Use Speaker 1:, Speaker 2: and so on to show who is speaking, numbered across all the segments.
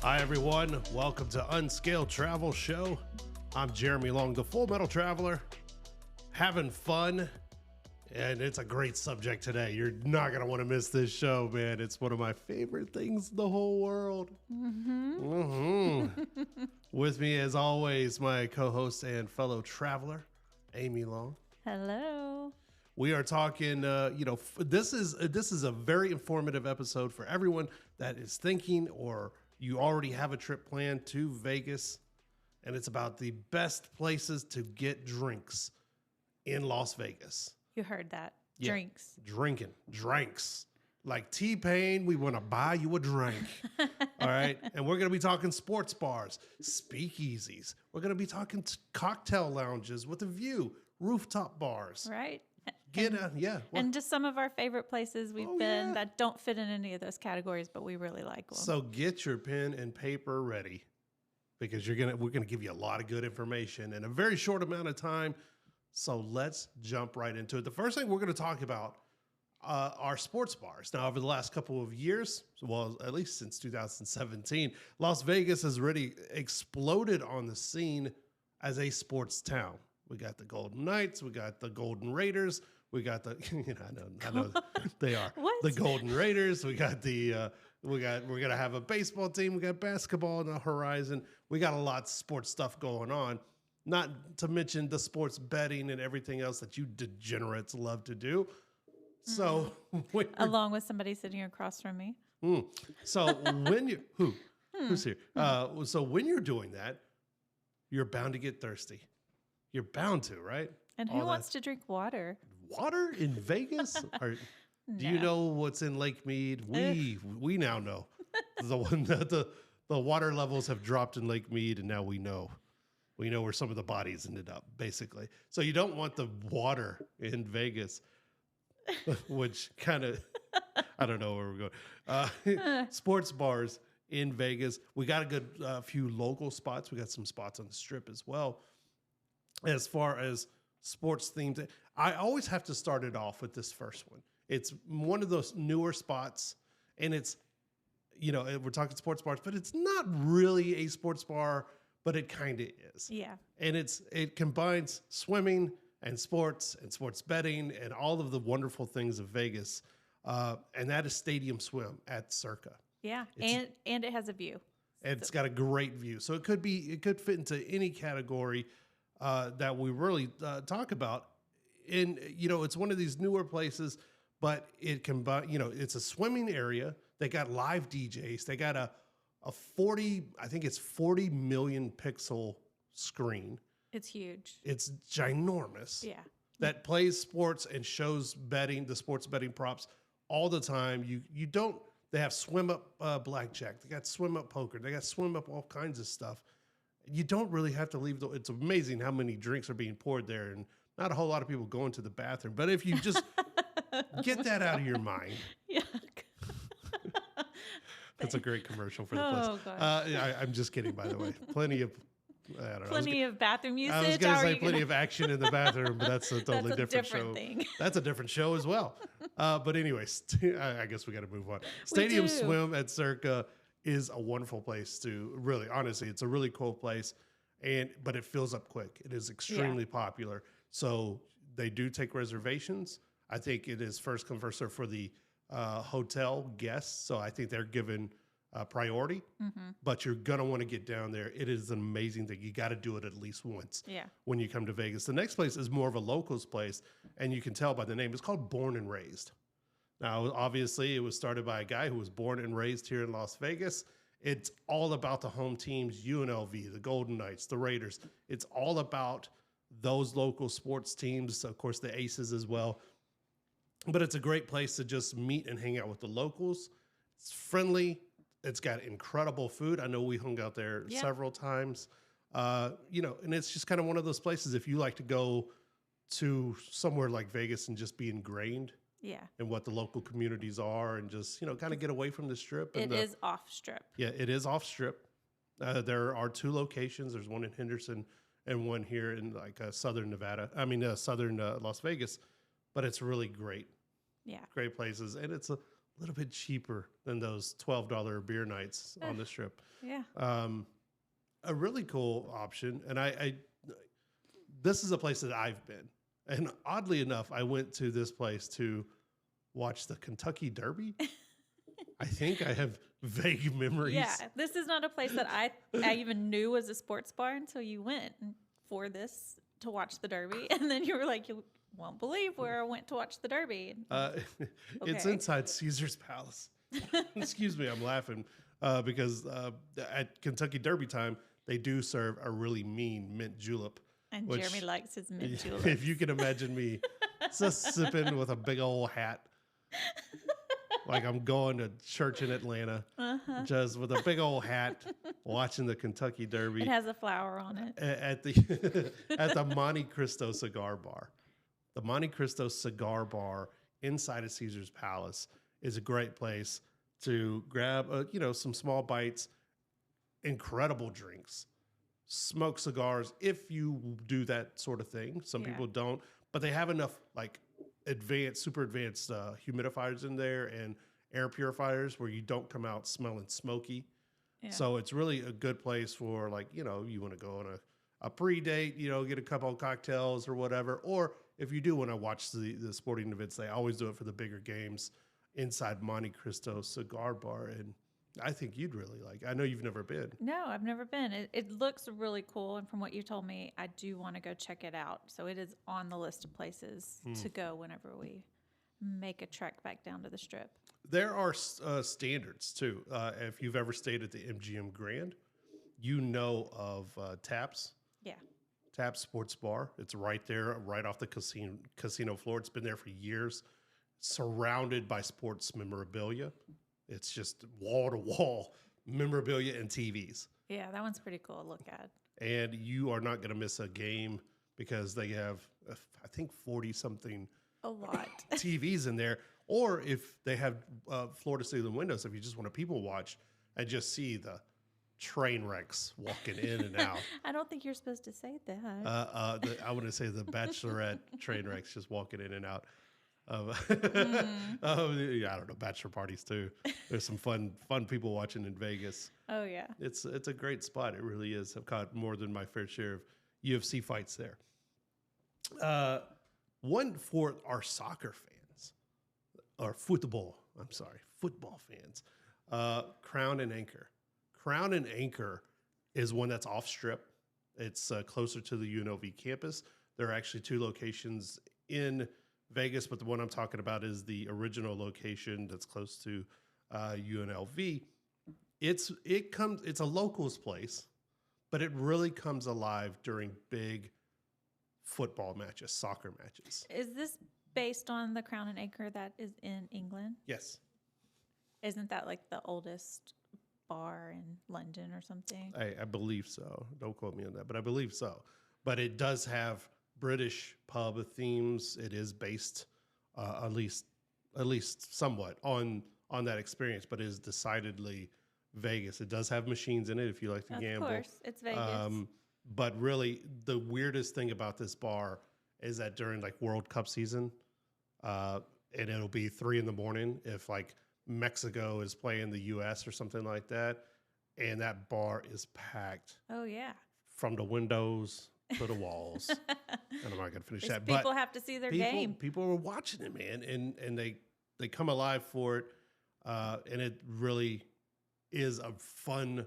Speaker 1: Hi, everyone. Welcome to Unscaled Travel Show. I'm Jeremy Long, the Full Metal Traveler, having fun. And it's a great subject today. You're not going to want to miss this show, man. It's one of my favorite things in the whole world. With me, as always, my co-host and fellow traveler, Amy Long.
Speaker 2: Hello.
Speaker 1: We are talking, this is a very informative episode for everyone that is thinking or you already have a trip planned to Vegas. And it's about the best places to get drinks in Las Vegas.
Speaker 2: You heard that.
Speaker 1: Yeah. Drinks. Like T-Pain, we want to buy you a drink. All right. And we're going to be talking sports bars, speakeasies. We're going to be talking cocktail lounges with a view, rooftop bars.
Speaker 2: Right.
Speaker 1: And
Speaker 2: just some of our favorite places we've been that don't fit in any of those categories, but we really like them.
Speaker 1: So get your pen and paper ready because we're going to give you a lot of good information in a very short amount of time. So let's jump right into it. The first thing we're going to talk about are sports bars. Now, over the last couple of years, well, at least since 2017, Las Vegas has really exploded on the scene as a sports town. We got the Golden Knights, we got the Golden Raiders, we got the I know they are the Golden Raiders. We got we're gonna have a baseball team. We got basketball on the horizon. We got a lot of sports stuff going on. Not to mention the sports betting and everything else that you degenerates love to do. So,
Speaker 2: along with somebody sitting across from me.
Speaker 1: So when you who's here? So when you're doing that, you're bound to get thirsty. You're bound to, right?
Speaker 2: And who wants to drink water?
Speaker 1: Water in Vegas? Do you know what's in Lake Mead? We now know the water levels have dropped in Lake Mead, and now we know. We know where some of the bodies ended up, basically. So you don't want the water in Vegas, which kind of, I don't know where we're going. Sports bars in Vegas. We got a good few local spots. We got some spots on the Strip as well. As far as sports themed, I always have to start it off with this first one. It's one of those newer spots, and it's, we're talking sports bars, but it's not really a sports bar, but it kind of is.
Speaker 2: Yeah.
Speaker 1: And it combines swimming and sports betting and all of the wonderful things of Vegas. And that is Stadium Swim at Circa.
Speaker 2: Yeah. And it has a view.
Speaker 1: And it's got a great view. So it could fit into any category that we really talk about. And, it's one of these newer places, but it combines, it's a swimming area. They got live DJs. They got a 40 million pixel screen.
Speaker 2: It's huge.
Speaker 1: It's ginormous.
Speaker 2: Yeah.
Speaker 1: That plays sports and shows the sports betting props all the time. They have swim up blackjack. They got swim up poker. They got swim up all kinds of stuff. You don't really have to leave. It's amazing how many drinks are being poured there and not a whole lot of people going to the bathroom. But if you just get that out of your mind.
Speaker 2: Yeah.
Speaker 1: That's a great commercial for the place.
Speaker 2: Oh, gosh.
Speaker 1: I'm just kidding, by the way. Plenty of
Speaker 2: bathroom usage.
Speaker 1: I was going to say plenty of action in the bathroom, but that's a totally different show.
Speaker 2: Thing.
Speaker 1: That's a different show as well. But anyways, I guess we got to move on. Stadium Swim at Circa is a wonderful place to really, honestly, it's a really cool place, but it fills up quick. It is extremely popular. So they do take reservations. I think it is first come, first serve for the hotel guests. So I think they're given priority, but you're going to want to get down there. It is an amazing thing. You got to do it at least once when you come to Vegas. The next place is more of a locals place, and you can tell by the name. It's called Born and Raised. Now, obviously, it was started by a guy who was born and raised here in Las Vegas. It's all about the home teams, UNLV, the Golden Knights, the Raiders. It's all about those local sports teams, of course, the Aces as well. But it's a great place to just meet and hang out with the locals. It's friendly. It's got incredible food. I know we hung out there several times. And it's just kind of one of those places, if you like to go to somewhere like Vegas and just be ingrained in what the local communities are and just, kind of get away from the Strip.
Speaker 2: It is off Strip.
Speaker 1: Yeah, it is off Strip. There are two locations. There's one in Henderson and one here in southern Las Vegas. But it's really great.
Speaker 2: Yeah.
Speaker 1: Great places. And it's a little bit cheaper than those $12 beer nights on the strip.
Speaker 2: Yeah.
Speaker 1: A really cool option. And this is a place that I've been. And oddly enough, I went to this place to watch the Kentucky Derby. I think I have vague memories.
Speaker 2: Yeah, this is not a place that I even knew was a sports bar until you went for this to watch the Derby. And then you were like, you won't believe where I went to watch the Derby.
Speaker 1: It's inside Caesar's Palace. Excuse me, I'm laughing because at Kentucky Derby time, they do serve a really mean mint julep.
Speaker 2: And Jeremy likes his mint julep.
Speaker 1: If you can imagine me just sipping with a big old hat, like I'm going to church in Atlanta, just with a big old hat, watching the Kentucky Derby.
Speaker 2: It has a flower on it.
Speaker 1: At the Monte Cristo Cigar Bar. The Monte Cristo Cigar Bar inside of Caesar's Palace is a great place to grab, some small bites, incredible drinks, smoke cigars if you do that sort of thing. Some people don't, but they have enough super advanced humidifiers in there and air purifiers where you don't come out smelling smoky. Yeah. So it's really a good place for you want to go on a pre-date, get a couple of cocktails or whatever. Or if you do want to watch the sporting events, they always do it for the bigger games inside Monte Cristo Cigar Bar. And I think you'd really like. I know you've never been.
Speaker 2: No, I've never been. It looks really cool. And from what you told me, I do want to go check it out. So it is on the list of places to go whenever we make a trek back down to the Strip.
Speaker 1: There are standards, too. If you've ever stayed at the MGM Grand, you know of Taps.
Speaker 2: Yeah.
Speaker 1: Taps Sports Bar. It's right there, right off the casino floor. It's been there for years, surrounded by sports memorabilia. It's just wall-to-wall memorabilia and TVs.
Speaker 2: Yeah, that one's pretty cool to look at.
Speaker 1: And you are not going to miss a game because they have, I think, 40-something
Speaker 2: a lot
Speaker 1: TVs in there. Or if they have floor-to-ceiling windows, if you just want to people watch and just see the train wrecks walking in and out.
Speaker 2: I don't think you're supposed to say that.
Speaker 1: I want to say the Bachelorette train wrecks just walking in and out. I don't know, bachelor parties too. There's some fun people watching in Vegas.
Speaker 2: Oh yeah,
Speaker 1: it's a great spot. It really is. I've caught more than my fair share of UFC fights there. One for our soccer fans, or football fans. Crown and Anchor. Crown and Anchor is one that's off strip. It's closer to the UNLV campus. There are actually two locations in Vegas, but the one I'm talking about is the original location that's close to UNLV. It's a locals place, but it really comes alive during big football matches, soccer matches.
Speaker 2: Is this based on the Crown and Anchor that is in England?
Speaker 1: Yes.
Speaker 2: Isn't that like the oldest bar in London or something?
Speaker 1: I believe so. Don't quote me on that, but I believe so. But it does have British pub themes. It is based at least somewhat on that experience, but it is decidedly Vegas. It does have machines in it if you like to gamble. Of
Speaker 2: course, it's Vegas.
Speaker 1: But really, the weirdest thing about this bar is that during World Cup season, and it'll be 3 a.m. if Mexico is playing the U.S. or something like that, and that bar is packed.
Speaker 2: Oh yeah.
Speaker 1: From the windows to the walls. And I'm not going to finish that.
Speaker 2: People have to see their game.
Speaker 1: People are watching it, man, and they come alive for it. And it really is a fun,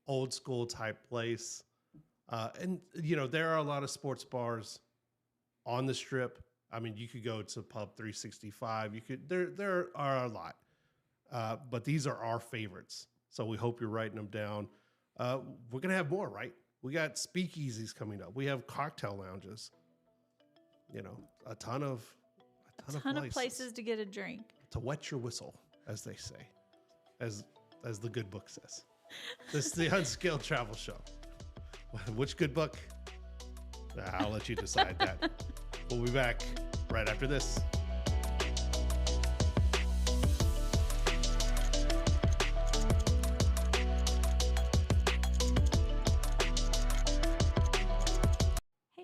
Speaker 1: old school type place. And there are a lot of sports bars on the Strip. I mean, you could go to Pub 365. There are a lot. But these are our favorites. So we hope you're writing them down. We're going to have more, right? We got speakeasies coming up. We have cocktail lounges. A ton of
Speaker 2: places to get a drink.
Speaker 1: To wet your whistle, as they say, as the good book says. This is the Unscaled Travel Show. Which good book? I'll let you decide that. We'll be back right after this.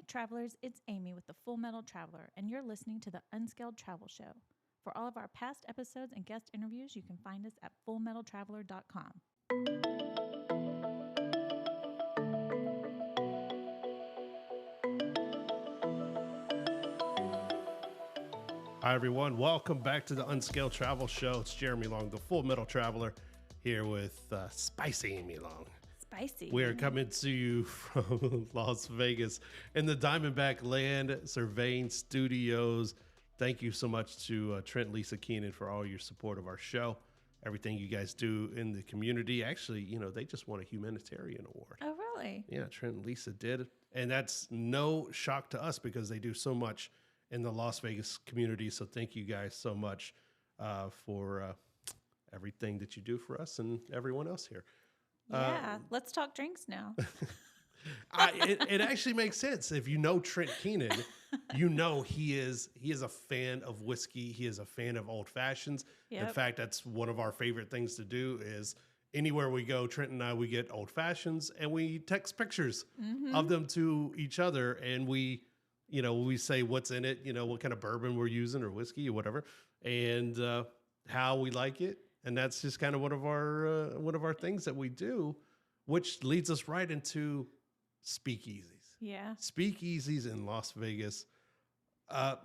Speaker 2: Travelers, it's Amy with the Full Metal Traveler, and you're listening to the Unscaled Travel Show. For all of our past episodes and guest interviews, you can find us at fullmetaltraveler.com.
Speaker 1: Hi, everyone. Welcome back to the Unscaled Travel Show. It's Jeremy Long, the Full Metal Traveler, here with Spicy Amy Long.
Speaker 2: Spicy.
Speaker 1: We are coming to you from Las Vegas in the Diamondback Land Surveying Studios. Thank you so much to Trent, Lisa Keenan for all your support of our show. Everything you guys do in the community. Actually, you know, they just won a humanitarian award.
Speaker 2: Oh, really?
Speaker 1: Yeah, Trent and Lisa did. And that's no shock to us because they do so much in the Las Vegas community. So thank you guys so much for everything that you do for us and everyone else here.
Speaker 2: Yeah, let's talk drinks now.
Speaker 1: It actually makes sense. If you know Trent Keenan, you know he is a fan of whiskey. He is a fan of old fashions.
Speaker 2: Yep.
Speaker 1: In fact, that's one of our favorite things to do is anywhere we go, Trent and I, we get old fashions and we text pictures of them to each other. And we say what's in it, you know, what kind of bourbon we're using or whiskey or whatever, and how we like it. And that's just kind of one of our things that we do, which leads us right into speakeasies.
Speaker 2: Yeah.
Speaker 1: Speakeasies in Las Vegas. I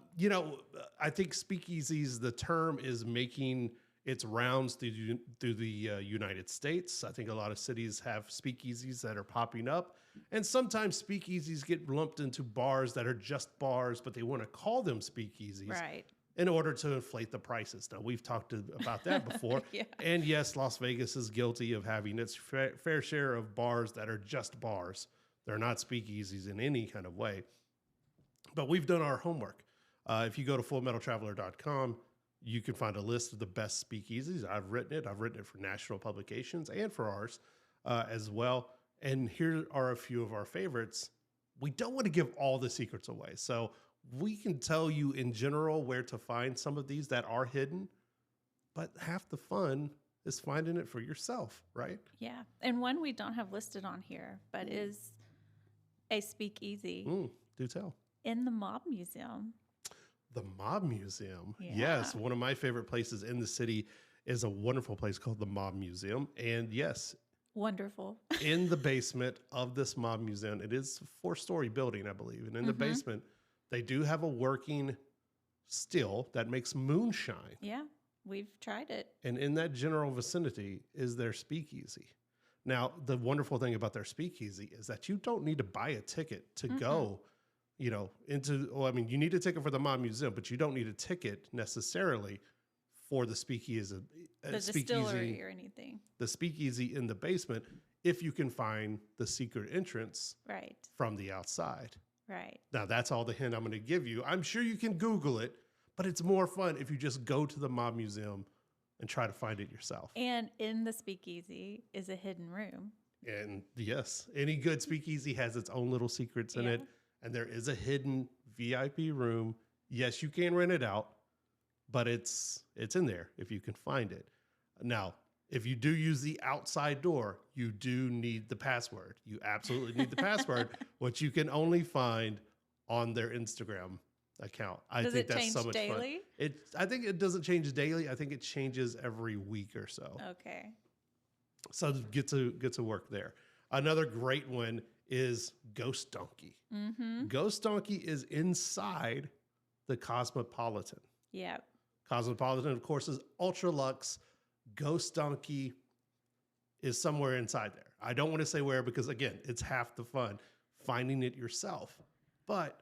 Speaker 1: think speakeasies, the term is making its rounds through the United States. I think a lot of cities have speakeasies that are popping up. And sometimes speakeasies get lumped into bars that are just bars, but they want to call them speakeasies.
Speaker 2: Right.
Speaker 1: In order to inflate the prices. Now, we've talked about that before.
Speaker 2: Yeah.
Speaker 1: And yes, Las Vegas is guilty of having its fair share of bars that are just bars. They're not speakeasies in any kind of way. But we've done our homework. If you go to fullmetaltraveler.com, you can find a list of the best speakeasies. I've written it. I've written it for national publications and for ours as well. And here are a few of our favorites. We don't want to give all the secrets away. So we can tell you in general where to find some of these that are hidden, but half the fun is finding it for yourself, right?
Speaker 2: Yeah. And one we don't have listed on here, but is a speakeasy
Speaker 1: Do tell.
Speaker 2: in the Mob Museum.
Speaker 1: The Mob Museum.
Speaker 2: Yeah.
Speaker 1: Yes. One of my favorite places in the city is a wonderful place called the Mob Museum. And yes,
Speaker 2: Wonderful.
Speaker 1: in the basement of this Mob Museum, it is a 4-story building, I believe. And in the basement, they do have a working still that makes moonshine.
Speaker 2: Yeah. We've tried it.
Speaker 1: And in that general vicinity is their speakeasy. Now, the wonderful thing about their speakeasy is that you don't need to buy a ticket to go, you need a ticket for the Mob Museum, but you don't need a ticket necessarily for the speakeasy.
Speaker 2: The distillery or anything.
Speaker 1: The speakeasy in the basement, if you can find the secret entrance from the outside.
Speaker 2: Right.
Speaker 1: Now, that's all the hint I'm going to give you. I'm sure you can Google it, but it's more fun if you just go to the Mob Museum and try to find it yourself.
Speaker 2: And in the speakeasy is a hidden room.
Speaker 1: And yes, any good speakeasy has its own little secrets in it. And there is a hidden VIP room. Yes, you can rent it out, but it's in there if you can find it. Now, if you do use the outside door, you do need the password. You absolutely need the password, which you can only find on their Instagram account. I think that's so much
Speaker 2: daily?
Speaker 1: Fun. I think it doesn't change daily. I think it changes every week or so.
Speaker 2: Okay.
Speaker 1: So get to work there. Another great one is Ghost Donkey. Ghost Donkey is inside the Cosmopolitan.
Speaker 2: Yep.
Speaker 1: Cosmopolitan, of course, is ultra luxe. Ghost Donkey is somewhere inside there. I don't want to say where because, again, it's half the fun finding it yourself. But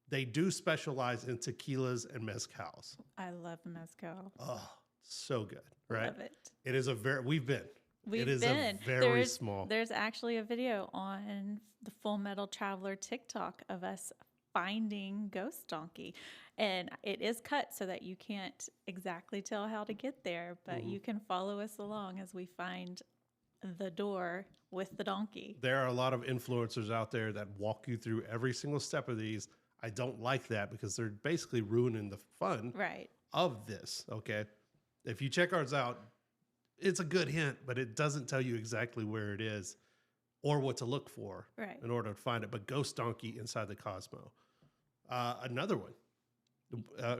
Speaker 1: they do specialize in tequilas and mezcals.
Speaker 2: I love mezcal.
Speaker 1: Oh, so good, right?
Speaker 2: Love it.
Speaker 1: It is we've been.
Speaker 2: We've
Speaker 1: it is
Speaker 2: been.
Speaker 1: a very small.
Speaker 2: There's actually a video on the Full Metal Traveler TikTok of us finding Ghost Donkey. And it is cut so that you can't exactly tell how to get there, but you can follow us along as we find the door with the donkey.
Speaker 1: There are a lot of influencers out there that walk you through every single step of these. I don't like that because they're basically ruining the fun of this, okay? If you check ours out, it's a good hint, but it doesn't tell you exactly where it is or what to look for in order to find it. But Ghost Donkey inside the Cosmo. Another one,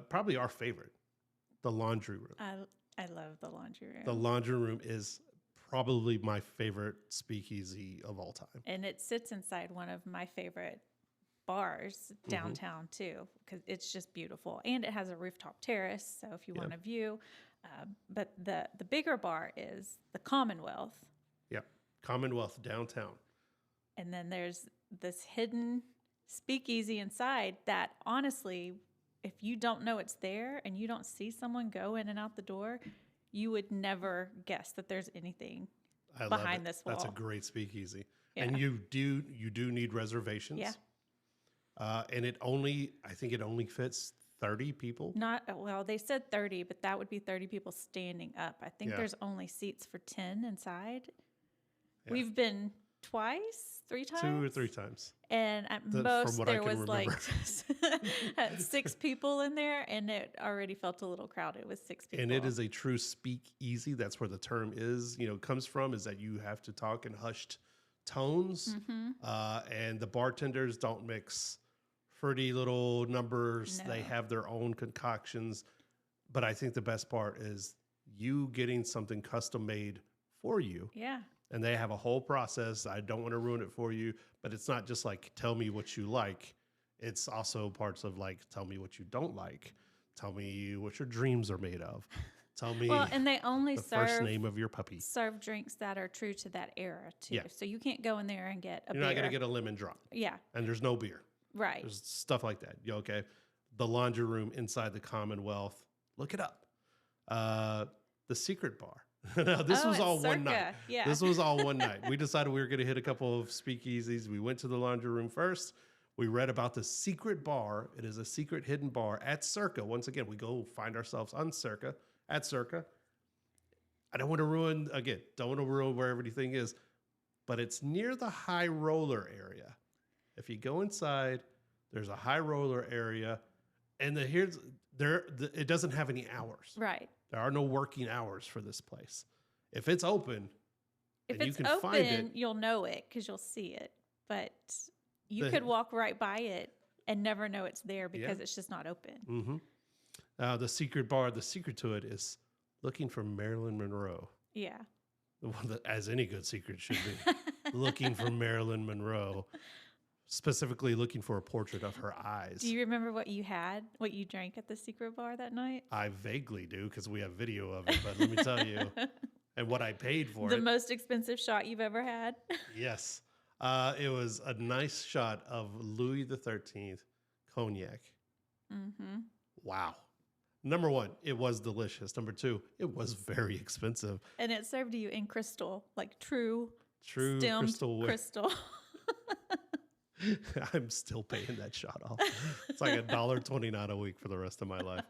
Speaker 1: probably our favorite, the laundry room.
Speaker 2: I love the laundry room.
Speaker 1: The laundry room is probably my favorite speakeasy of all time.
Speaker 2: And it sits inside one of my favorite bars downtown too, because it's just beautiful. And it has a rooftop terrace, so if you want a view. But the bigger bar is the Commonwealth.
Speaker 1: Yep, Commonwealth downtown.
Speaker 2: And then there's this hidden speakeasy inside that honestly, if you don't know it's there and you don't see someone go in and out the door, you would never guess that there's anything behind this wall.
Speaker 1: That's a great speakeasy.
Speaker 2: Yeah.
Speaker 1: And you do need reservations.
Speaker 2: Yeah.
Speaker 1: And I think it only fits 30 people.
Speaker 2: They said 30, but that would be 30 people standing up. I think there's only seats for 10 inside. Yeah. We've been three times?
Speaker 1: 2 or 3 times.
Speaker 2: And at most there was like 6 people in there, and it already felt a little crowded with 6 people.
Speaker 1: And it is a true speakeasy. That's where the term comes from, is that you have to talk in hushed tones. And the bartenders don't mix fruity little numbers. No. They have their own concoctions. But I think the best part is you getting something custom made for you.
Speaker 2: Yeah.
Speaker 1: And they have a whole process. I don't want to ruin it for you, but it's not just like, tell me what you like. It's also parts of like, tell me what you don't like. Tell me what your dreams are made of. Tell me
Speaker 2: and they only
Speaker 1: the first name of your puppy.
Speaker 2: Serve drinks that are true to that era too. Yeah. So you can't go in there and get a beer.
Speaker 1: You're not going to get a lemon drop.
Speaker 2: Yeah.
Speaker 1: And there's no beer.
Speaker 2: Right.
Speaker 1: There's stuff like that. Okay. The laundry room inside the Commonwealth. Look it up. The secret bar. No, this was all one night.
Speaker 2: Yeah.
Speaker 1: This was all one night. We decided we were going to hit a couple of speakeasies. We went to the laundry room first. We read about the secret bar. It is a secret hidden bar at Circa. Once again, we go find ourselves on Circa, at Circa. I don't want to ruin where everything is, but it's near the high roller area. If you go inside, there's a high roller area, and it doesn't have any hours.
Speaker 2: Right.
Speaker 1: There are no working hours for this place. If it's open, find it,
Speaker 2: you'll know it because you'll see it. But you could walk right by it and never know it's there because it's just not open.
Speaker 1: Mm-hmm. The secret bar, the secret to it is looking for Marilyn Monroe.
Speaker 2: Yeah.
Speaker 1: As any good secret should be. Looking for Marilyn Monroe. Specifically looking for a portrait of her eyes.
Speaker 2: Do you remember what you drank at the secret bar that night?
Speaker 1: I vaguely do because we have video of it, but let me tell you, and what I paid for it.
Speaker 2: The most expensive shot you've ever had?
Speaker 1: Yes. It was a nice shot of Louis XIII cognac. Mm-hmm. Wow. Number 1, it was delicious. Number 2, it was very expensive.
Speaker 2: And it served you in crystal, like true crystal.
Speaker 1: I'm still paying that shot off. It's like $1.29 a week for the rest of my life.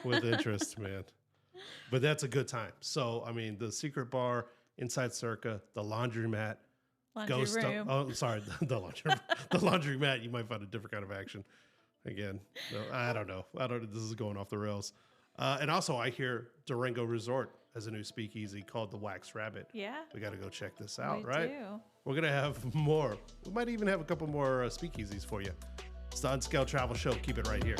Speaker 1: With interest, man. But that's a good time. So, I mean, the secret bar inside Circa, the laundromat.
Speaker 2: Room.
Speaker 1: The laundromat, you might find a different kind of action. Again, no, I don't know. This is going off the rails. And also, I hear Durango Resort has a new speakeasy called the Wax Rabbit.
Speaker 2: Yeah.
Speaker 1: We got to go check this out,
Speaker 2: we
Speaker 1: right?
Speaker 2: Do.
Speaker 1: We're going to have more. We might even have a couple more speakeasies for you. It's the Unscaled Travel Show. Keep it right here.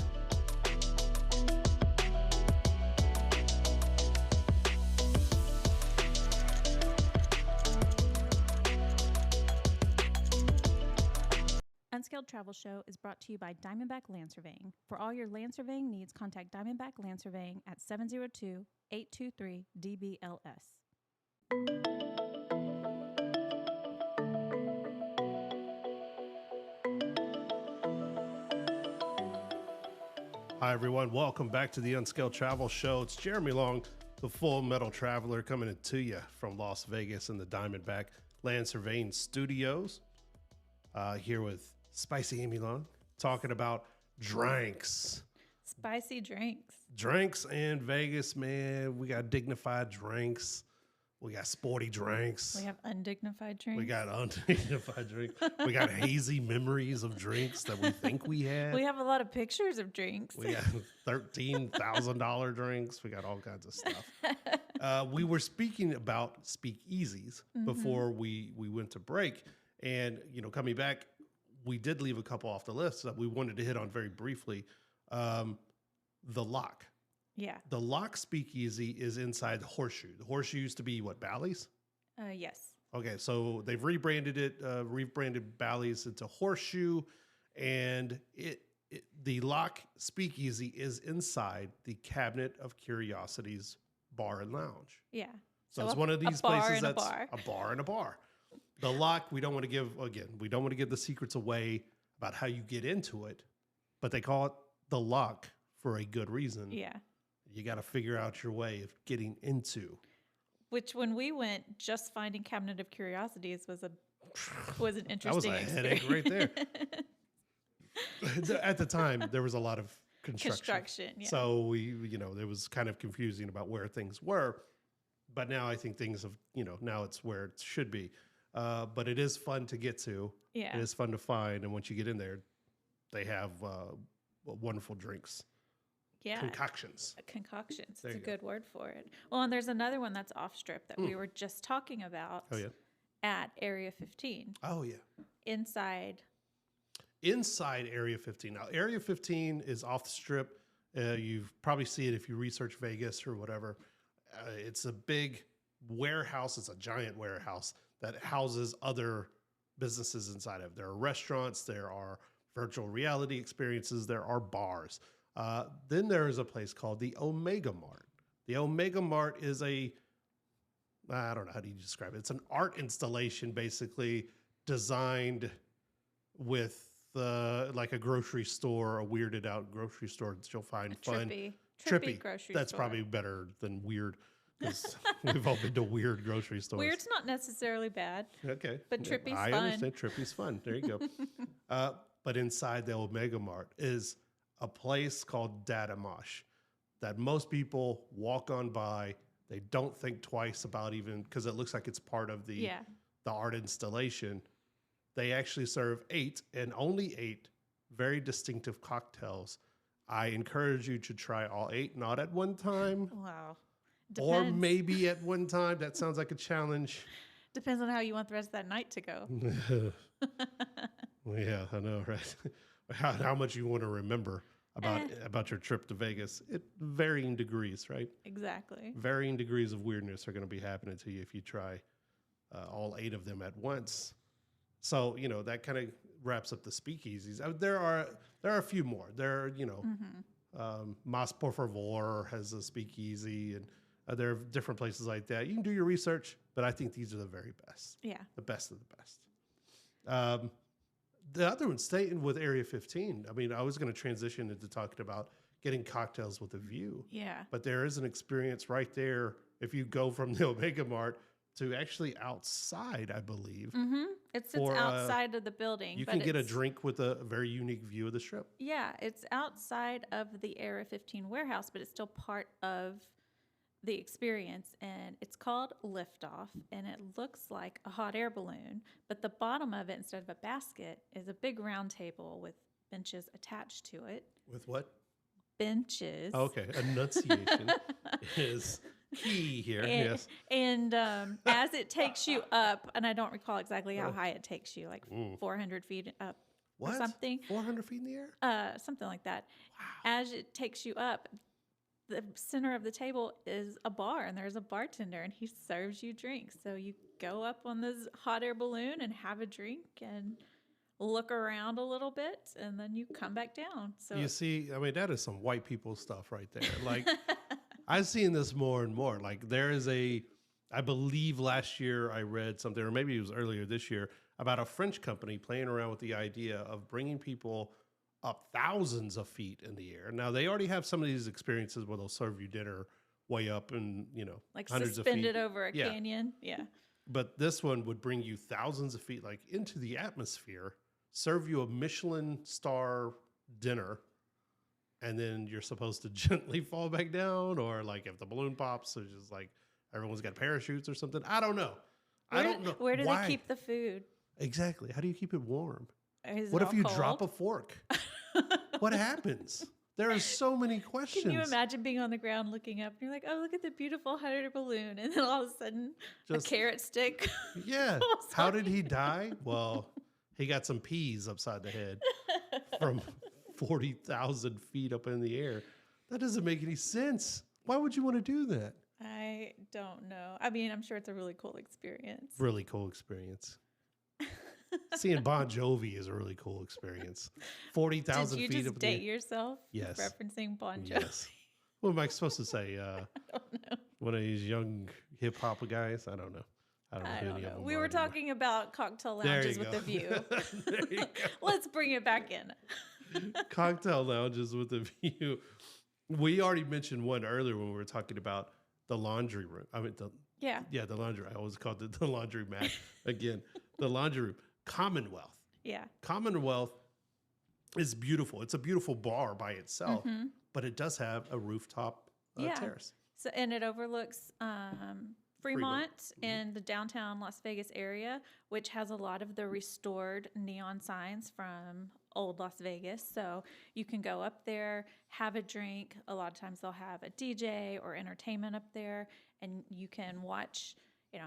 Speaker 2: Unscaled Travel Show is brought to you by Diamondback Land Surveying. For all your land surveying needs, contact Diamondback Land Surveying at 702-823-DBLS.
Speaker 1: Hi, everyone. Welcome back to the Unscaled Travel Show. It's Jeremy Long, the Full Metal Traveler, coming to you from Las Vegas in the Diamondback Land Surveying Studios. Here with Spicy Amy Long, talking about drinks.
Speaker 2: Spicy drinks.
Speaker 1: Drinks in Vegas, man. We got dignified drinks. We got sporty drinks.
Speaker 2: We have undignified drinks.
Speaker 1: We got undignified drinks. We got hazy memories of drinks that we think we had.
Speaker 2: We have a lot of pictures of drinks.
Speaker 1: We got $13,000 drinks. We got all kinds of stuff. We were speaking about speakeasies before we went to break. And, coming back, we did leave a couple off the list that we wanted to hit on very briefly. the Lock.
Speaker 2: Yeah.
Speaker 1: The Lock Speakeasy is inside the Horseshoe. The Horseshoe used to be what, Bally's?
Speaker 2: Yes.
Speaker 1: Okay, so they've rebranded Bally's into Horseshoe, and the Lock Speakeasy is inside the Cabinet of Curiosities Bar and Lounge.
Speaker 2: Yeah.
Speaker 1: So it's one of these
Speaker 2: a bar
Speaker 1: places
Speaker 2: and
Speaker 1: that's
Speaker 2: a bar.
Speaker 1: and a bar. The Lock, we don't want to give the secrets away about how you get into it, but they call it the Lock for a good reason.
Speaker 2: Yeah.
Speaker 1: You got to figure out your way of getting into.
Speaker 2: Which, when we went, just finding Cabinet of Curiosities was an interesting
Speaker 1: That was a headache right there. At the time, there was a lot of construction.
Speaker 2: Yeah.
Speaker 1: So it was kind of confusing about where things were. But now I think things have, now it's where it should be. But it is fun to get to.
Speaker 2: Yeah.
Speaker 1: It is fun to find. And once you get in there, they have wonderful drinks.
Speaker 2: Yeah.
Speaker 1: Concoctions.
Speaker 2: Concoctions.
Speaker 1: There
Speaker 2: It's a
Speaker 1: you go.
Speaker 2: good word for it. Well, and there's another one that's off strip that we were just talking about
Speaker 1: Oh, yeah.
Speaker 2: at Area 15.
Speaker 1: Oh, yeah.
Speaker 2: Inside
Speaker 1: Area 15. Now, Area 15 is off the strip. You probably see it if you research Vegas or whatever. It's a big warehouse. It's a giant warehouse that houses other businesses inside of it. There are restaurants. There are virtual reality experiences. There are bars. Then there is a place called the Omega Mart. The Omega Mart is I don't know, how do you describe it? It's an art installation basically designed with like a grocery store, a weirded out grocery store that you'll find fun.
Speaker 2: Trippy grocery
Speaker 1: That's
Speaker 2: store.
Speaker 1: probably better than weird, because we've all been to weird grocery stores.
Speaker 2: Weird's not necessarily bad.
Speaker 1: Okay.
Speaker 2: But trippy's
Speaker 1: I
Speaker 2: fun.
Speaker 1: understand. Trippy's fun. There you go. But inside the Omega Mart is a place called Data Mosh that most people walk on by. They don't think twice about, even because it looks like it's part of the art installation. They actually serve 8 and only 8 very distinctive cocktails. I encourage you to try all 8, not at one time.
Speaker 2: Wow.
Speaker 1: Or
Speaker 2: Depends.
Speaker 1: maybe at one time. That sounds like a challenge.
Speaker 2: Depends on how you want the rest of that night to go.
Speaker 1: Well, yeah, I know, right? How much you want to remember about your trip to Vegas. Varying degrees, right?
Speaker 2: Exactly.
Speaker 1: Varying degrees of weirdness are going to be happening to you if you try all 8 of them at once. So, that kind of wraps up the speakeasies. There are a few more. There are, Mas Por Favor has a speakeasy, and there are different places like that. You can do your research, but I think these are the very best.
Speaker 2: Yeah.
Speaker 1: The best of the best. The other one, staying with Area 15. I mean, I was going to transition into talking about getting cocktails with a view.
Speaker 2: Yeah.
Speaker 1: But there is an experience right there if you go from the Omega Mart to actually outside, I believe.
Speaker 2: Mm-hmm. It's outside of the building.
Speaker 1: You can get a drink with a very unique view of the strip.
Speaker 2: Yeah, it's outside of the Area 15 warehouse, but it's still part of the experience. And it's called Liftoff, and it looks like a hot air balloon. But the bottom of it, instead of a basket, is a big round table with benches attached to it.
Speaker 1: With what?
Speaker 2: Benches.
Speaker 1: Okay, enunciation is key here. Yes.
Speaker 2: And as it takes you up, and I don't recall exactly how high it takes you, like 400 feet up
Speaker 1: What?
Speaker 2: or something.
Speaker 1: 400 feet in the air?
Speaker 2: Something like that.
Speaker 1: Wow.
Speaker 2: As it takes you up, the center of the table is a bar, and there's a bartender, and he serves you drinks. So you go up on this hot air balloon and have a drink and look around a little bit, and then you come back down. So
Speaker 1: You see, I mean, that is some white people stuff right there. Like, I've seen this more and more. Like, there is I believe last year I read something, or maybe it was earlier this year, about a French company playing around with the idea of bringing people up thousands of feet in the air. Now, they already have some of these experiences where they'll serve you dinner way up and,
Speaker 2: like
Speaker 1: hundreds of feet.
Speaker 2: suspended over a canyon. Yeah.
Speaker 1: But this one would bring you thousands of feet, like, into the atmosphere, serve you a Michelin star dinner, and then you're supposed to gently fall back down, or like if the balloon pops, it's just like everyone's got parachutes or something. I don't know. I don't know.
Speaker 2: Where do they keep the food?
Speaker 1: Exactly. How do you keep it warm?
Speaker 2: Is
Speaker 1: What
Speaker 2: it
Speaker 1: if
Speaker 2: all
Speaker 1: you
Speaker 2: cold?
Speaker 1: drop a fork? What happens? There are so many questions.
Speaker 2: Can you imagine being on the ground looking up and you're like, oh, look at the beautiful hot air balloon. And then all of a sudden, a carrot stick.
Speaker 1: Yeah.
Speaker 2: falls
Speaker 1: How
Speaker 2: on
Speaker 1: did
Speaker 2: you.
Speaker 1: he die? Well, he got some peas upside the head from 40,000 feet up in the air. That doesn't make any sense. Why would you want to do that?
Speaker 2: I don't know. I mean, I'm sure it's a really cool experience.
Speaker 1: Really cool experience. Seeing Bon Jovi is a really cool experience. 40,000 feet
Speaker 2: Did you
Speaker 1: up
Speaker 2: just
Speaker 1: in
Speaker 2: date
Speaker 1: the
Speaker 2: yourself?
Speaker 1: Yes.
Speaker 2: Referencing Bon Jovi?
Speaker 1: Yes. What am I supposed to say?
Speaker 2: I don't know.
Speaker 1: One of these young hip hop guys? I don't know. I don't know who any of them
Speaker 2: We
Speaker 1: are
Speaker 2: were
Speaker 1: anymore.
Speaker 2: talking about cocktail
Speaker 1: There
Speaker 2: lounges
Speaker 1: you
Speaker 2: with
Speaker 1: go.
Speaker 2: a view.
Speaker 1: There you go.
Speaker 2: Let's bring it back in.
Speaker 1: Cocktail lounges with a view. We already mentioned one earlier when we were talking about the laundry room. I mean, the laundry. I always called it the laundry mat again. The laundry room. Commonwealth.
Speaker 2: Yeah.
Speaker 1: Commonwealth is beautiful. It's a beautiful bar by itself, but it does have a rooftop terrace.
Speaker 2: So, and it overlooks Fremont and the downtown Las Vegas area, which has a lot of the restored neon signs from old Las Vegas. So you can go up there, have a drink. A lot of times they'll have a DJ or entertainment up there, and you can watch,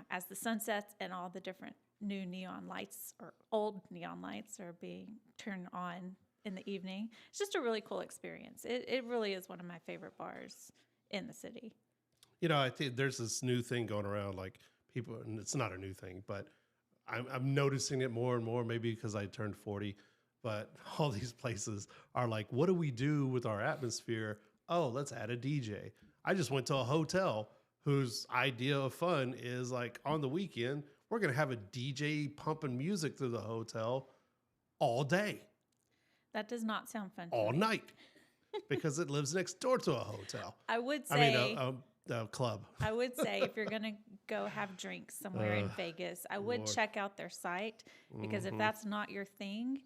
Speaker 2: as the sun sets and all the different new neon lights or old neon lights are being turned on in the evening. It's just a really cool experience. It really is one of my favorite bars in the city.
Speaker 1: I think there's this new thing going around, like people, and it's not a new thing, but I'm noticing it more and more, maybe because I turned 40, but all these places are like, what do we do with our atmosphere? Oh, let's add a DJ. I just went to a hotel whose idea of fun is like on the weekend, we're going to have a DJ pumping music through the hotel all day.
Speaker 2: That does not sound fun.
Speaker 1: All night, because it lives next door to a hotel.
Speaker 2: I would say...
Speaker 1: a club.
Speaker 2: I would say if you're going to go have drinks somewhere in Vegas, I would check out their site, because if that's not your thing,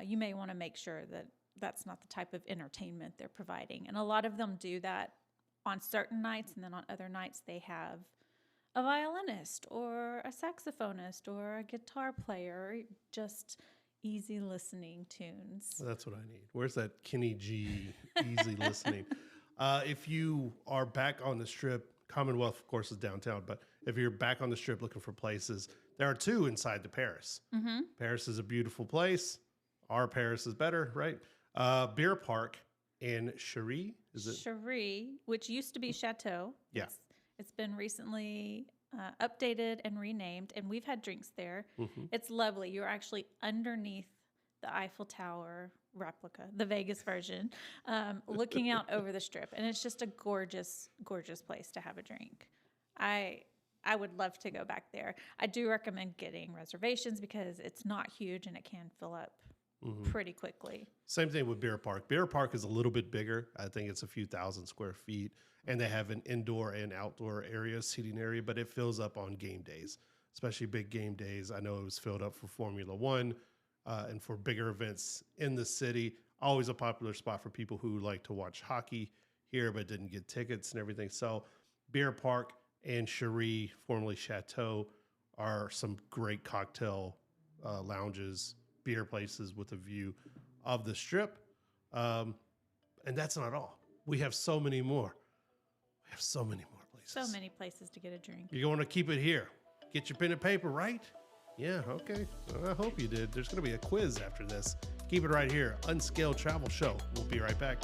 Speaker 2: you may want to make sure that that's not the type of entertainment they're providing. And a lot of them do that on certain nights, and then on other nights they have a violinist or a saxophonist or a guitar player, or just easy listening tunes.
Speaker 1: That's what I need. Where's that Kenny G easy listening? If you are back on the Strip, Commonwealth, of course, is downtown, but if you're back on the Strip looking for places, there are two inside the Paris. Paris is a beautiful place. Our Paris is better, right? Beer Park in Cherie, is it?
Speaker 2: Cherie, which used to be Chateau.
Speaker 1: Yeah.
Speaker 2: It's been recently updated and renamed, and we've had drinks there. It's lovely. You're actually underneath the Eiffel Tower replica, the Vegas version, looking out over the Strip, and it's just a gorgeous, gorgeous place to have a drink. I would love to go back there. I do recommend getting reservations because it's not huge and it can fill up pretty quickly.
Speaker 1: Same thing with Beer Park. Beer Park is a little bit bigger. I think it's a few thousand square feet, and they have an indoor and outdoor seating area, but it fills up on game days, especially big game days. I know it was filled up for Formula One. And for bigger events in the city, always a popular spot for people who like to watch hockey here but didn't get tickets and everything. So Beer Park and Cherie, formerly Chateau, are some great cocktail lounges, beer places with a view of the Strip. And that's not all. We have so many more. We have so many more places.
Speaker 2: So many places to get a drink.
Speaker 1: You're going to keep it here. Get your pen and paper, right? Yeah, okay. Well, I hope you did. There's going to be a quiz after this. Keep it right here. Unscaled Travel Show. We'll be right back.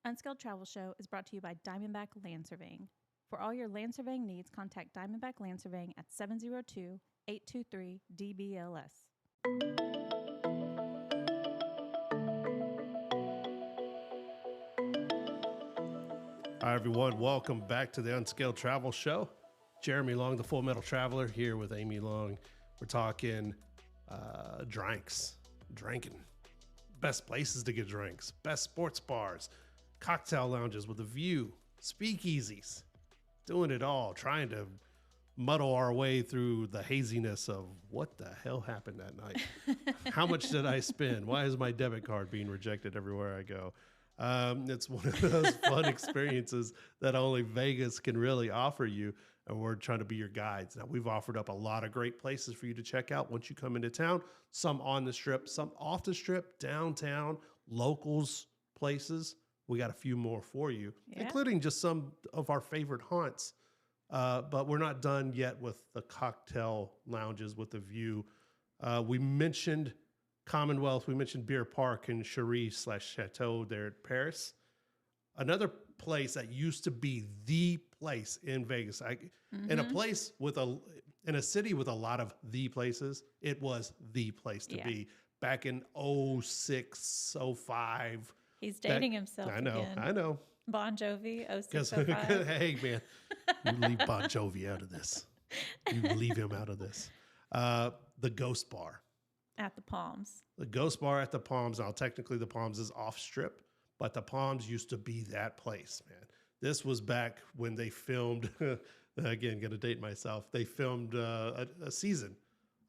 Speaker 2: Unscaled Travel Show is brought to you by Diamondback Land Surveying. For all your land surveying needs, contact Diamondback Land Surveying at 702-823-DBLS.
Speaker 1: Hi, everyone. Welcome back to the Unscaled Travel Show. Jeremy Long, the Full Metal Traveler, here with Amy Long. We're talking drinking. Best places to get drinks, best sports bars, cocktail lounges with a view, speakeasies, doing it all, trying to muddle our way through the haziness of what the hell happened that night. How much did I spend? Why is my debit card being rejected everywhere I go? It's one of those fun experiences that only Vegas can really offer you, and we're trying to be your guides. Now, we've offered up a lot of great places for you to check out once you come into town, some on the Strip, some off the Strip, downtown, locals places. We got a few more for you, including just some of our favorite haunts But we're not done yet with the cocktail lounges with the view. We mentioned Commonwealth. We mentioned Beer Park and Cherie/Chateau there at Paris. Another place that used to be the place in Vegas. In a place in a city with a lot of the places, it was the place to be back in 06, 05.
Speaker 2: He's dating himself
Speaker 1: I know,
Speaker 2: again.
Speaker 1: I know.
Speaker 2: Bon Jovi, 0605.
Speaker 1: Hey, man, you leave Bon Jovi out of this. You leave him out of this. The Ghost Bar.
Speaker 2: At the Palms.
Speaker 1: The Ghost Bar at the Palms. Now, technically, the Palms is off strip, but the Palms used to be that place, man. This was back when they filmed, again, going to date myself. They filmed a season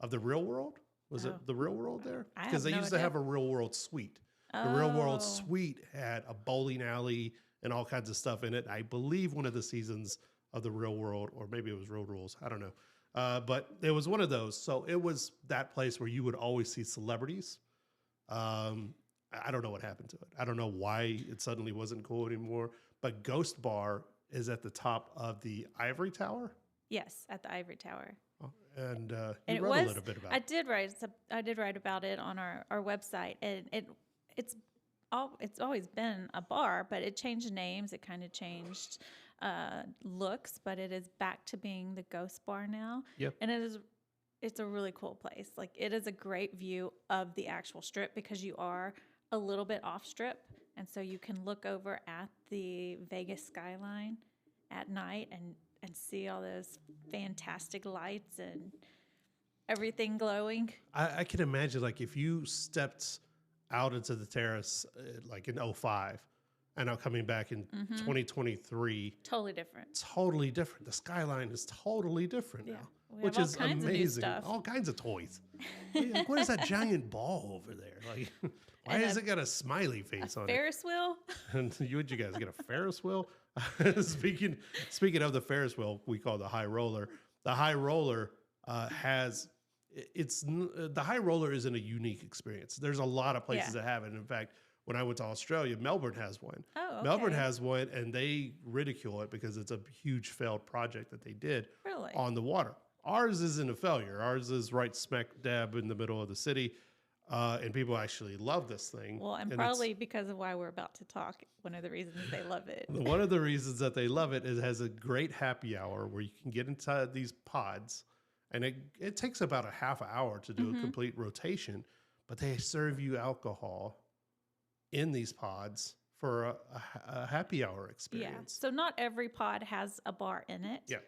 Speaker 1: of The Real World. Was it The Real World there? Because they used to have a Real World suite. The Real World suite had a bowling alley and all kinds of stuff in it. I believe one of the seasons of The Real World, or maybe it was Road Rules. I don't know. But it was one of those. So it was that place where you would always see celebrities. I don't know what happened to it. I don't know why it suddenly wasn't cool anymore. But Ghost Bar is at the top of the Ivory Tower.
Speaker 2: Yes, at the Ivory Tower.
Speaker 1: And you wrote a little bit about it.
Speaker 2: I did write about it on our website, and it's always been a bar, but it changed names. It kind of changed looks, but it is back to being the Ghost Bar now.
Speaker 1: Yep.
Speaker 2: And it's a really cool place. Like, it is a great view of the actual strip because you are a little bit off strip, and so you can look over at the Vegas skyline at night and see all those fantastic lights and everything glowing.
Speaker 1: I can imagine, like, if you stepped out into the terrace like in 05 and now coming back in 2023.
Speaker 2: Totally different.
Speaker 1: Totally different. The skyline is totally different now, which is amazing. All kinds of toys. Like, what is that giant ball over there? Like, why has it got a smiley face on it?
Speaker 2: Ferris wheel?
Speaker 1: And you guys get a Ferris wheel? Speaking of the Ferris wheel, we call the high roller. The high roller the high roller isn't a unique experience. There's a lot of places that have it. In fact, when I went to Australia, Melbourne has one.
Speaker 2: Oh, okay.
Speaker 1: Melbourne has one, and they ridicule it because it's a huge failed project that they did on the water. Ours isn't a failure. Ours is right smack dab in the middle of the city, and people actually love this thing.
Speaker 2: Well, and probably because of why we're about to talk, one of the reasons they love it.
Speaker 1: One of the reasons that they love it is it has a great happy hour where you can get inside these pods. And it takes about a half hour to do a complete rotation, but they serve you alcohol in these pods for a happy hour experience.
Speaker 2: Yeah. So not every pod has a bar in it.
Speaker 1: Yeah.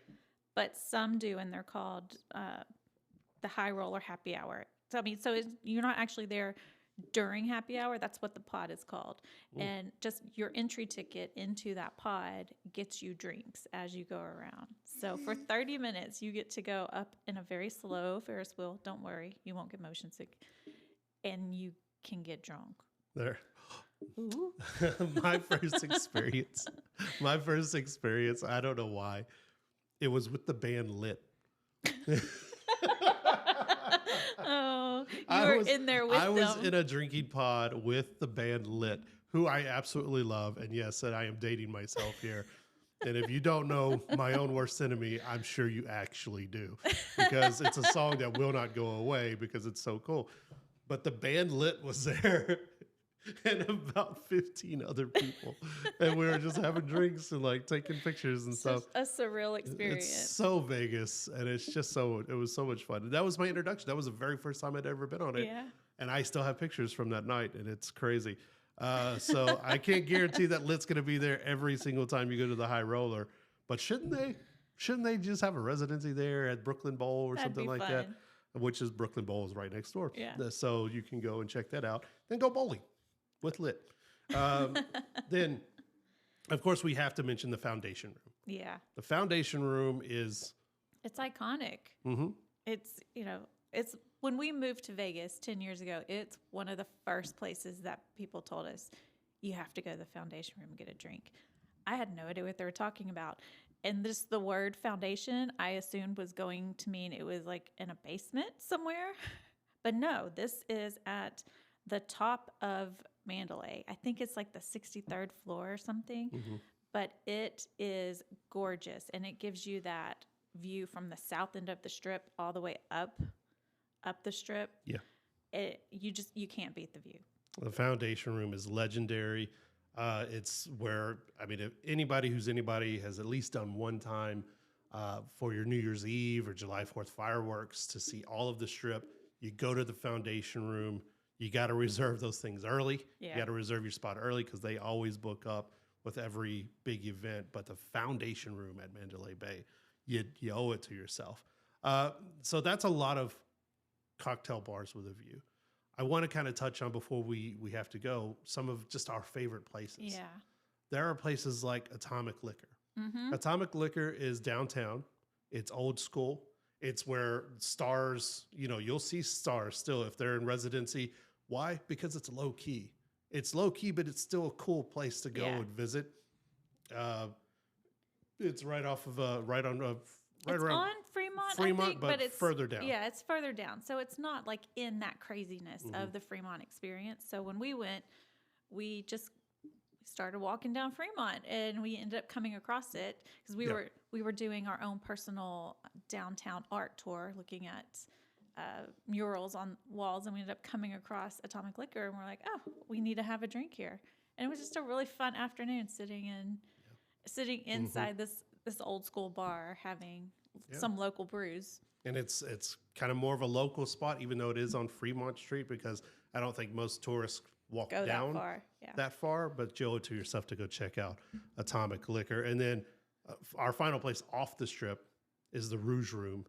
Speaker 2: But some do, and they're called the high roller happy hour. So, I mean, you're not actually there during happy hour. That's what the pod is called. And just your entry ticket into that pod gets you drinks as you go around. So for 30 minutes, you get to go up in a very slow Ferris wheel. Don't worry, you won't get motion sick. And you can get drunk.
Speaker 1: There. My first experience, I don't know why, it was with the band Lit.
Speaker 2: Oh, you were in there with them.
Speaker 1: I was in a drinking pod with the band Lit, who I absolutely love. And yes, I am dating myself here. And if you don't know My Own Worst Enemy, I'm sure you actually do. Because it's a song that will not go away because it's so cool. But the band Lit was there. And about 15 other people. And we were just having drinks and like taking pictures and stuff.
Speaker 2: A surreal experience.
Speaker 1: It's so Vegas, and it was so much fun. And that was my introduction. That was the very first time I'd ever been on it. Yeah. And I still have pictures from that night, and it's crazy. So I can't guarantee that Lit's going to be there every single time you go to the high roller. But shouldn't they? Shouldn't they just have a residency there at Brooklyn Bowl or something like that? Which is Brooklyn Bowl is right next door.
Speaker 2: Yeah.
Speaker 1: So you can go and check that out. Then go bowling with Lit. Then, of course, we have to mention the foundation room.
Speaker 2: Yeah.
Speaker 1: The foundation room is...
Speaker 2: It's iconic.
Speaker 1: Mm-hmm.
Speaker 2: It's when we moved to Vegas 10 years ago, it's one of the first places that people told us, you have to go to the foundation room and get a drink. I had no idea what they were talking about. And just the word foundation, I assumed was going to mean it was like in a basement somewhere. But no, this is at the top of Mandalay. I think it's like the 63rd floor or something. Mm-hmm. but it is gorgeous, and it gives you that view from the south end of the strip all the way up the strip.
Speaker 1: Yeah.
Speaker 2: You can't beat the view.
Speaker 1: The Foundation Room is legendary. It's where, I mean, if anybody has at least done one time for your New Year's Eve or July 4th fireworks to see all of the strip, you go to the Foundation Room. You got to reserve those things early.
Speaker 2: Yeah.
Speaker 1: You got to reserve your spot early because they always book up with every big event. But the Foundation Room at Mandalay Bay, you owe it to yourself. So that's a lot of cocktail bars with a view. I want to kind of touch on, before we have to go, some of just our favorite places.
Speaker 2: Yeah.
Speaker 1: There are places like Atomic Liquor.
Speaker 2: Mm-hmm.
Speaker 1: Atomic Liquor is downtown. It's old school. It's where stars, you'll see stars still if they're in residency. Why? Because it's low key. It's low key, but it's still a cool place to go and visit. It's right off of
Speaker 2: It's
Speaker 1: around
Speaker 2: on Fremont, I think,
Speaker 1: but
Speaker 2: it's
Speaker 1: further down.
Speaker 2: Yeah, it's further down. So it's not like in that craziness of the Fremont experience. So when we went, we just started walking down Fremont, and we ended up coming across it because we were doing our own personal downtown art tour, looking at murals on walls, and we ended up coming across Atomic Liquor, and we're like, oh, we need to have a drink here. And it was just a really fun afternoon sitting inside this old school bar having some local brews. And
Speaker 1: it's kind of more of a local spot, even though it is on Fremont Street, because I don't think most tourists walk down that far, but you owe it to yourself to go check out Atomic Liquor. And then our final place off the strip is the Rouge Room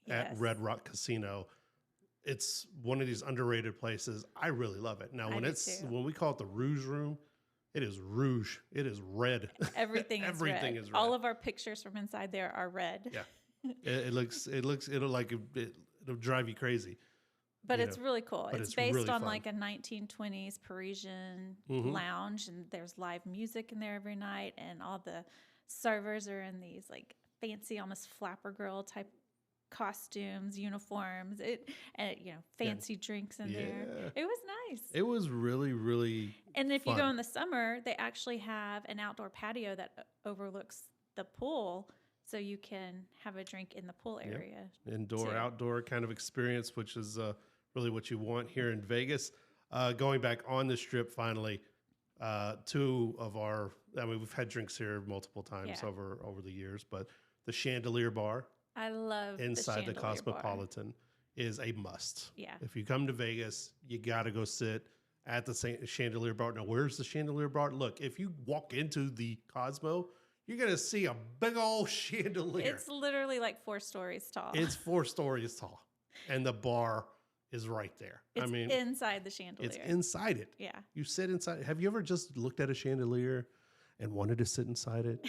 Speaker 1: at Red Rock Casino. It's one of these underrated places. I really love it. Now, when we call it the Rouge Room, it is rouge. It is red.
Speaker 2: Everything is red.
Speaker 1: Is red.
Speaker 2: All of our pictures from inside there are red.
Speaker 1: Yeah. It'll drive you crazy.
Speaker 2: But it's really cool. It's based
Speaker 1: really
Speaker 2: on
Speaker 1: fun.
Speaker 2: like a 1920s Parisian lounge, and there's live music in there every night, and all the servers are in these like fancy, almost flapper girl type costumes, uniforms, fancy drinks in there. It was nice.
Speaker 1: It was really, really
Speaker 2: And if
Speaker 1: fun.
Speaker 2: you go in the summer, they actually have an outdoor patio that overlooks the pool, so you can have a drink in the pool area.
Speaker 1: Indoor, outdoor kind of experience, which is really what you want here in Vegas. Going back on the strip, finally, we've had drinks here multiple times over the years, but the Chandelier Bar,
Speaker 2: I love
Speaker 1: inside the Cosmopolitan is a must.
Speaker 2: Yeah.
Speaker 1: If you come to Vegas, you got to go sit at the Chandelier Bar. Now, where's the Chandelier Bar? Look, if you walk into the Cosmo, you're going to see a big old chandelier.
Speaker 2: It's literally like 4 stories tall.
Speaker 1: It's 4 stories tall. And the bar is right there.
Speaker 2: It's inside the chandelier.
Speaker 1: It's inside it.
Speaker 2: Yeah.
Speaker 1: You sit inside. Have you ever just looked at a chandelier and wanted to sit inside it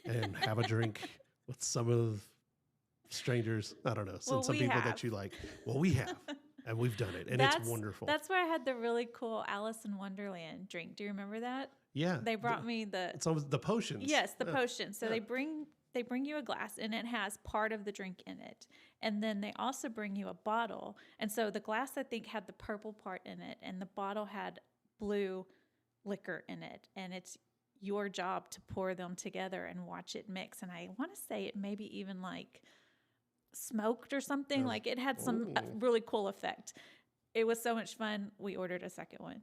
Speaker 1: and have a drink with some of strangers? I don't know. Some people that you like. Well, we have. And we've done it. And it's wonderful.
Speaker 2: That's where I had the really cool Alice in Wonderland drink. Do you remember that?
Speaker 1: Yeah.
Speaker 2: They brought me the
Speaker 1: potions.
Speaker 2: Yes, the potions. So they bring you a glass, and it has part of the drink in it. And then they also bring you a bottle. And so the glass, I think, had the purple part in it, and the bottle had blue liquor in it. And it's your job to pour them together and watch it mix. And I want to say it maybe even like smoked or something. Like it had some really cool effect. It was so much fun. We ordered a second one.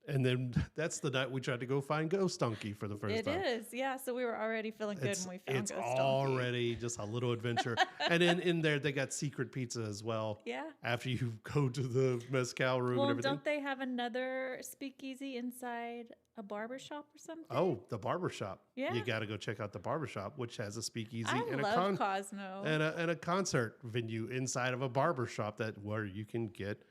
Speaker 1: And then that's the night we tried to go find Ghost Donkey for the first time.
Speaker 2: It is, yeah. So we were already feeling good when we found Ghost Donkey.
Speaker 1: It's already just a little adventure. And then in there, they got secret pizza as well.
Speaker 2: Yeah.
Speaker 1: After you go to the mezcal room and everything.
Speaker 2: Don't they have another speakeasy inside a barbershop or something?
Speaker 1: Oh, the barbershop.
Speaker 2: Yeah.
Speaker 1: You got to go check out the barbershop, which has a speakeasy
Speaker 2: and Cosmo.
Speaker 1: And a concert venue inside of a barbershop where you can get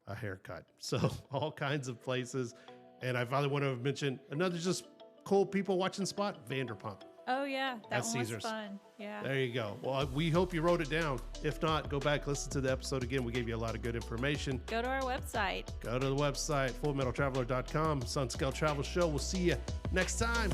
Speaker 1: a haircut. So all kinds of places. And I finally want to mention another just cool people watching spot, Vanderpump.
Speaker 2: Oh yeah, that one
Speaker 1: Caesars.
Speaker 2: was fun. Yeah.
Speaker 1: There you go. Well, we hope you wrote it down. If not, go back, listen to the episode again. We gave you a lot of good information.
Speaker 2: Go to our website.
Speaker 1: Go to the website, fullmetaltraveler.com, Sunscale Travel Show. We'll see you next time.